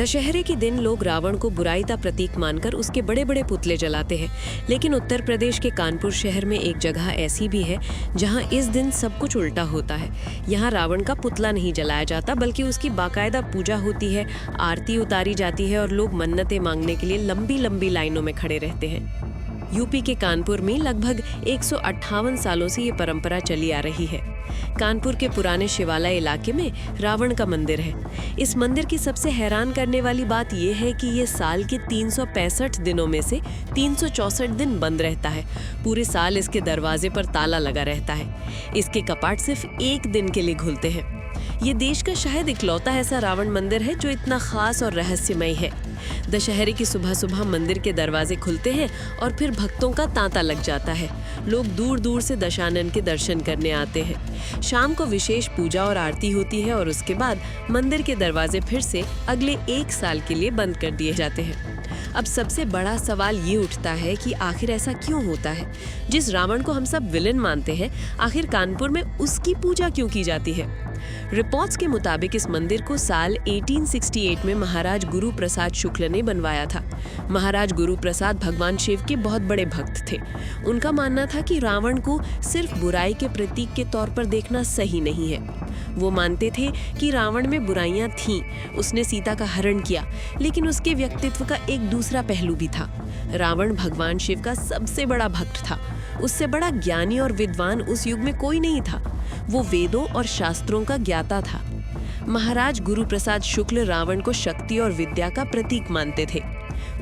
दशहरे के दिन लोग रावण को बुराई का प्रतीक मानकर उसके बड़े बड़े पुतले जलाते हैं। लेकिन उत्तर प्रदेश के कानपुर शहर में एक जगह ऐसी भी है जहां इस दिन सब कुछ उल्टा होता है। यहां रावण का पुतला नहीं जलाया जाता, बल्कि उसकी बाकायदा पूजा होती है, आरती उतारी जाती है और लोग मन्नतें मांगने के लिए लंबी लंबी लाइनों में खड़े रहते हैं। यूपी के कानपुर में लगभग 158 सालों से ये परंपरा चली आ रही है। कानपुर के पुराने शिवालय इलाके में रावण का मंदिर है। इस मंदिर की सबसे हैरान करने वाली बात यह है कि ये साल के 365 दिनों में से 364 दिन बंद रहता है। पूरे साल इसके दरवाजे पर ताला लगा रहता है। इसके कपाट सिर्फ एक दिन के लिए खुलते हैं। ये देश का शायद इकलौता ऐसा रावण मंदिर है जो इतना खास और रहस्यमय है। दशहरे की सुबह सुबह मंदिर के दरवाजे खुलते हैं और फिर भक्तों का तांता लग जाता है। लोग दूर दूर से दशानन के दर्शन करने आते हैं। शाम को विशेष पूजा और आरती होती है और उसके बाद मंदिर के दरवाजे फिर से अगले 1 साल के लिए बंद कर दिए जाते हैं। अब सबसे बड़ा सवाल ये उठता है कि आखिर ऐसा क्यों होता है? जिस रावण को हम सब विलेन मानते हैं, आखिर कानपुर में उसकी पूजा क्यों की जाती है? रिपोर्ट्स के मुताबिक इस मंदिर को साल 1868 में महाराज गुरु प्रसाद शुक्ल ने बनवाया था। महाराज गुरु प्रसाद भगवान शिव के बहुत बड़े भक्त थे। उनका मानना था कि रावण को सिर्फ बुराई के प्रतीक के तौर पर देखना सही नहीं है। वो मानते थे कि रावण में बुराइयां थीं, उसने सीता का हरण किया, लेकिन उसके व्यक्तित्व का एक दूसरा पहलू भी था। रावण भगवान शिव का सबसे बड़ा भक्त था। उससे बड़ा ज्ञानी और विद्वान उस युग में कोई नहीं था। वो वेदों और शास्त्रों का ज्ञाता था। महाराज गुरु प्रसाद शुक्ल रावण को शक्ति और विद्या का प्रतीक मानते थे।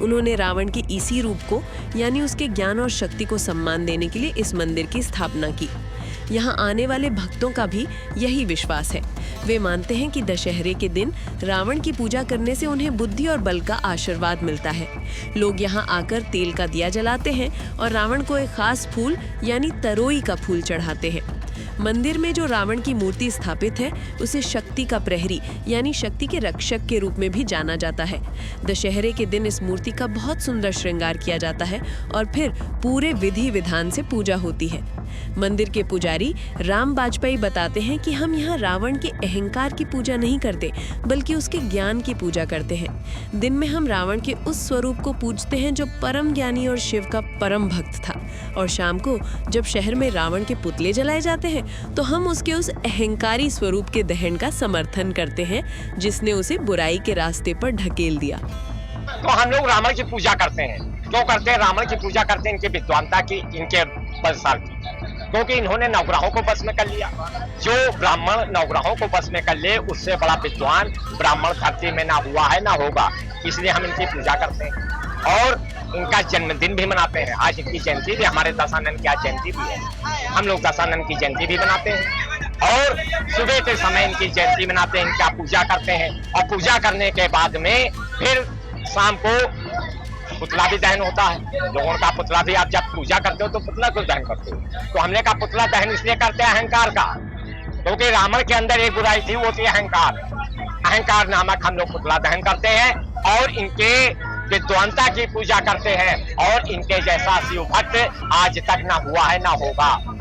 उन्होंने रावण के इसी रूप को, यानी उसके ज्ञान और शक्ति को सम्मान देने के लिए इस मंदिर की स्थापना की। यहाँ आने वाले भक्तों का भी यही विश्वास है। वे मानते हैं कि दशहरे के दिन रावण की पूजा करने से उन्हें बुद्धि और बल का आशीर्वाद मिलता है। लोग यहाँ आकर तेल का दिया जलाते हैं और रावण को एक खास फूल यानी तरोई का फूल चढ़ाते हैं। मंदिर में जो रावण की मूर्ति स्थापित है, उसे शक्ति का प्रहरी यानी शक्ति के रक्षक के रूप में भी जाना जाता है। दशहरे के दिन इस मूर्ति का बहुत सुंदर श्रृंगार किया जाता है और फिर पूरे विधि विधान से पूजा होती है। मंदिर के पुजारी राम बाजपेयी बताते हैं कि हम यहाँ रावण के अहंकार की पूजा नहीं करते, बल्कि उसके ज्ञान की पूजा करते हैं। दिन में हम रावण के उस स्वरूप को पूजते हैं जो परम ज्ञानी और शिव का परम भक्त था, और शाम को जब शहर में रावण के पुतले जलाए जाते हैं तो हम उसके उस अहंकारी स्वरूप के दहन का समर्थन करते हैं जिसने उसे बुराई के रास्ते पर ढकेल दिया। तो हम लोग रावण की पूजा करते हैं। क्यों करते हैं? रावण की पूजा करते हैं इनके विद्वानता की, इनके बलशाल की, क्योंकि इन्होंने नवग्रहों को वश में कर लिया। जो ब्राह्मण नवग्रहों को वश में कर ले, उससे बड़ा विद्वान ब्राह्मण धरती में ना हुआ है ना होगा। इसलिए हम इनकी पूजा करते हैं और इनका जन्मदिन भी मनाते हैं। आज इनकी जयंती भी, हमारे दशानन की आज जयंती भी है। हम लोग दशानन की जयंती भी मनाते हैं और सुबह के समय इनकी जयंती मनाते हैं, इनका पूजा करते हैं। और पूजा करने के बाद में फिर शाम को पुतला भी दहन होता है। लोगों का पुतला भी, आप जब पूजा करते हो तो पुतला क्यों दहन करते हो? तो हमने कहा पुतला दहन इसलिए करते हैं अहंकार का, क्योंकि रावण के अंदर एक बुराई थी, वो थी अहंकार। अहंकार नामक हम लोग पुतला दहन करते हैं और इनके विद्वानता की पूजा करते हैं। और इनके जैसा शिव भक्त आज तक ना हुआ है ना होगा।